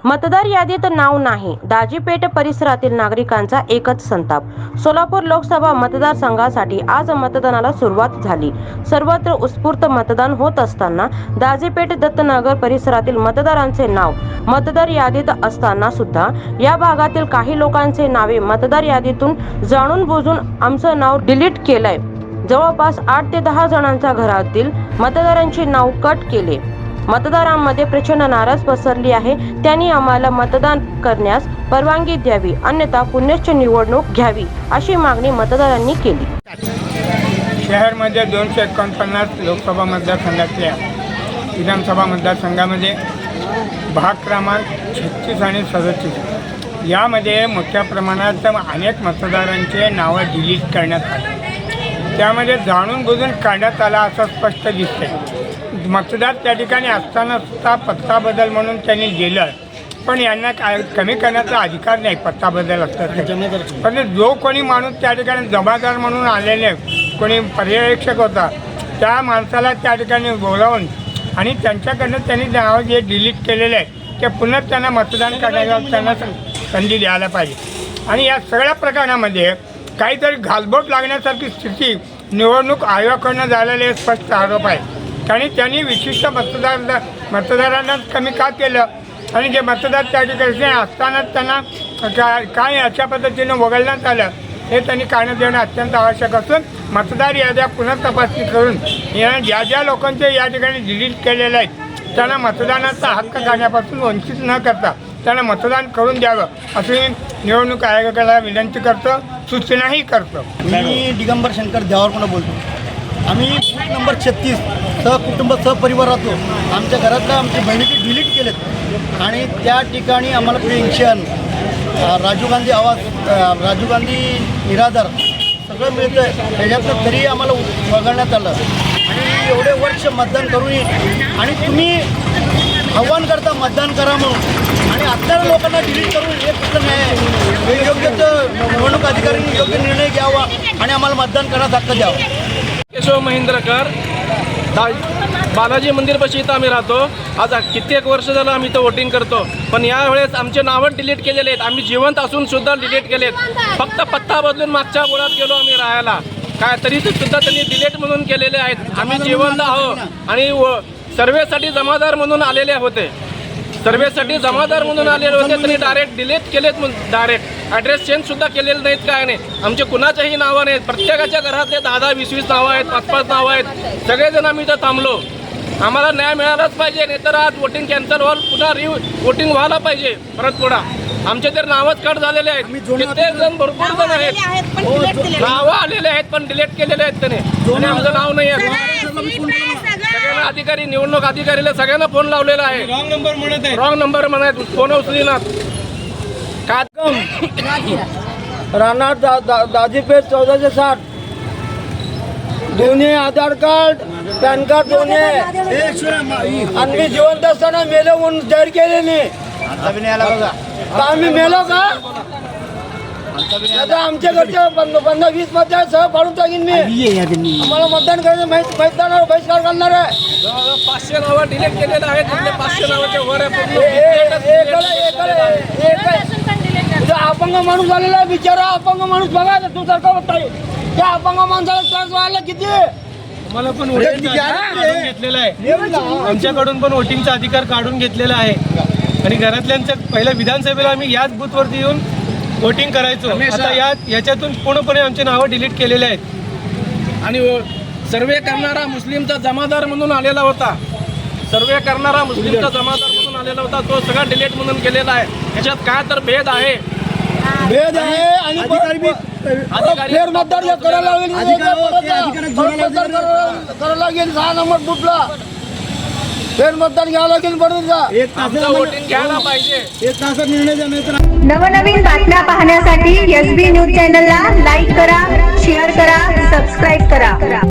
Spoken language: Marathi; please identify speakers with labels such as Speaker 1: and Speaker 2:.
Speaker 1: मतदार यादीत नाव नाही. दाजीपेठ परिसरातील नागरिकांचा एकच संताप. सोलापूर लोकसभा मतदारसंघासाठी आज मतदानाला सुरुवात झाली. सर्वत्र उत्स्फूर्त मतदान होत असताना दाजीपेठ दत्तनगर परिसरातील मतदारांचे नाव मतदार यादीत असताना सुद्धा या भागातील काही लोकांचे नावे मतदार यादीतून जाणून बुजून आमचं नाव डिलीट केलंय. जवळपास 8 ते 10 जणांच्या घरातील मतदारांची नाव कट केले. मतदारांमध्ये प्रचंड नाराज पसरली आहे. त्यांनी आम्हाला मतदान करण्यास परवानगी द्यावी, अन्यथा पुनश्च निवडणूक घ्यावी अशी मागणी मतदारांनी केली.
Speaker 2: शहरमध्ये 249 लोकसभा मतदारसंघातल्या विधानसभा मतदारसंघामध्ये भाग क्रमांक 36 आणि 37 यामध्ये मोठ्या प्रमाणात अनेक मतदारांचे नावं डिलीट करण्यात आले. त्यामध्ये जाणून बुजून काढण्यात आला असं स्पष्ट दिसतंय. मतदार त्या ठिकाणी असताना सुद्धा पत्ता बदल म्हणून त्यांनी दिलं, पण यांना कमी करण्याचा अधिकार नाही पत्ता बदल असतात. पण जो कोणी माणूस त्या ठिकाणी जबाबदार म्हणून आलेले कोणी पर्यवेक्षक होता त्या माणसाला त्या ठिकाणी बोलावून आणि त्यांच्याकडनं त्यांनी नावं जे डिलीट केलेले आहे ते पुन्हा त्यांना मतदान करण्याचा त्यांना संधी द्यायला पाहिजे. आणि या सगळ्या प्रकरणामध्ये काहीतरी घालबोट लागण्यासारखी स्थिती निवडणूक आयोगाकडनं झालेले स्पष्ट आरोप आहे. आणि त्यांनी विशिष्ट मतदारांना कमी का केलं आणि जे मतदार त्या ठिकाणी असताना त्यांना काय अशा पद्धतीनं वगळण्यात आलं हे त्यांनी कारण देणं अत्यंत आवश्यक असून मतदार याद्या पुन्हा तपासणी करून ज्या ज्या लोकांचे या ठिकाणी डिलीट केलेले आहेत त्यांना मतदानाचा हक्क करण्यापासून वंचित न करता त्यांना मतदान करून द्यावं अशी निवडणूक आयोगाला विनंती करतो, सूचनाही करतो.
Speaker 3: मी दिगंबर शंकर देवारपणा बोलतो. आम्ही बूथ नंबर 36 सहकुटुंब सहपरिवार राहतो. आमच्या घरातल्या आमच्या बहिणीचे डिलीट केलेत आणि त्या ठिकाणी आम्हाला पेन्शन, राजीव गांधी आवास, राजीव गांधी निराधार सगळं मिळतं आहे. त्याच्यातनं तरी आम्हाला वगळण्यात आलं आणि एवढे वर्ष मतदान करूनही आणि तुम्ही आव्हान करता मतदान करा म्हणून आणि आत्ता लोकांना डिलीट करून हे कुठलं नाही. योग्य निवडणूक अधिकाऱ्यांनी योग्य निर्णय घ्यावा आणि आम्हाला मतदान करण्याचा हक्क द्यावा.
Speaker 4: केशव महेंद्रकर, बालाजी मंदिरपाशी इथं आम्ही राहतो. आज कित्येक वर्ष झालं आम्ही इथं वोटिंग करतो, पण यावेळेस आमचे नावं डिलीट केलेले आहेत. आम्ही जिवंत असून सुद्धा डिलीट केलेत. फक्त पत्ता बदलून मागच्या बोळात गेलो आम्ही राहायला, काय तरी सुद्धा त्यांनी डिलीट म्हणून केलेले आहेत. आम्ही जिवंत आहोत आणि सर्वेसाठी जमादार म्हणून आलेले होते. सर्वेसाठी जमादार म्हणून आलेले होते त्यांनी डायरेक्ट डिलीट केलेत. डायरेक्ट ॲड्रेस चेंज सुद्धा केलेले नाहीत, काय नाही. आमचे कुणाच्याही नावं नाहीत. प्रत्येकाच्या घरातले 10-10, 20-20 नावं आहेत, 5-5 नावं आहेत. सगळेजण आम्ही इथं थांबलो. आम्हाला न्याय मिळालाच पाहिजे, नाही तर आज वोटिंग कॅन्सल पुन्हा वोटिंग व्हायला पाहिजे परत पुढं. आमचे तर नावच कट झालेले आहेत. कित्येक जण भरपूर जण आहेत, नावं आलेले आहेत पण डिलीट केलेले आहेत त्याने आणि आमचं नाव नाही आहे. सगळ्यांना अधिकारी, निवडणूक अधिकारीला सगळ्यांना फोन लावलेला आहे. रॉंग नंबर म्हणत फोन उचलीनात.
Speaker 3: राहणार दाजीपेठ 1460. दोन्ही आधार कार्ड, पॅन कार्ड दोन्ही आणि मी जिवंत असताना मेलो म्हणून जाहीर केले नाही. आम्ही मेलो का? आता आमच्या घरच्या 15-20 मतदार सह पाडून टाकीन मी. आम्हाला मतदान करायचं मैदानावर बहिष्कार करणार आहे.
Speaker 4: 500 नावं डिलीट केलेलं आहे. 500 नावाच्या वर
Speaker 3: अपंग माणूस आलेला आहे, बिचारा अपंग माणूस बघा तू सारखा होत आहे. त्या अपंग माणसाला त्रास व्हायला किती.
Speaker 5: मला पण वोटिंगचा अधिकार काढून घेतलेला आहे. आमच्याकडून पण वोटिंगचा अधिकार काढून घेतलेला आहे आणि घरातल्यांच्या पहिल्या विधानसभेला आम्ही याच बूथवरती येऊन वोटिंग करायचो. आता याच्यातून पूर्णपणे आमचे नावं डिलीट केलेले आहेत.
Speaker 4: आणि सर्वे करणारा मुस्लिमचा जमादार म्हणून आलेला होता. सर्वे करणारा मुस्लिमचा जमादार म्हणून आलेला होता, तो सगळा डिलीट म्हणून केलेला आहे. याच्यात काय तर भेद आहे
Speaker 3: आणि फेर मतदार करायला लागेल 6 नंबर बुथला फेर मतदान घ्यावं लागेल. बरोबर
Speaker 4: वोटिंग घ्यायला पाहिजे.
Speaker 3: 1 तासात निर्णय देण्याचा.
Speaker 6: नवनवीन बातम्या पाहण्यासाठी SB न्यूज चॅनलला लाईक करा, शेअर करा, सबस्क्राईब करा.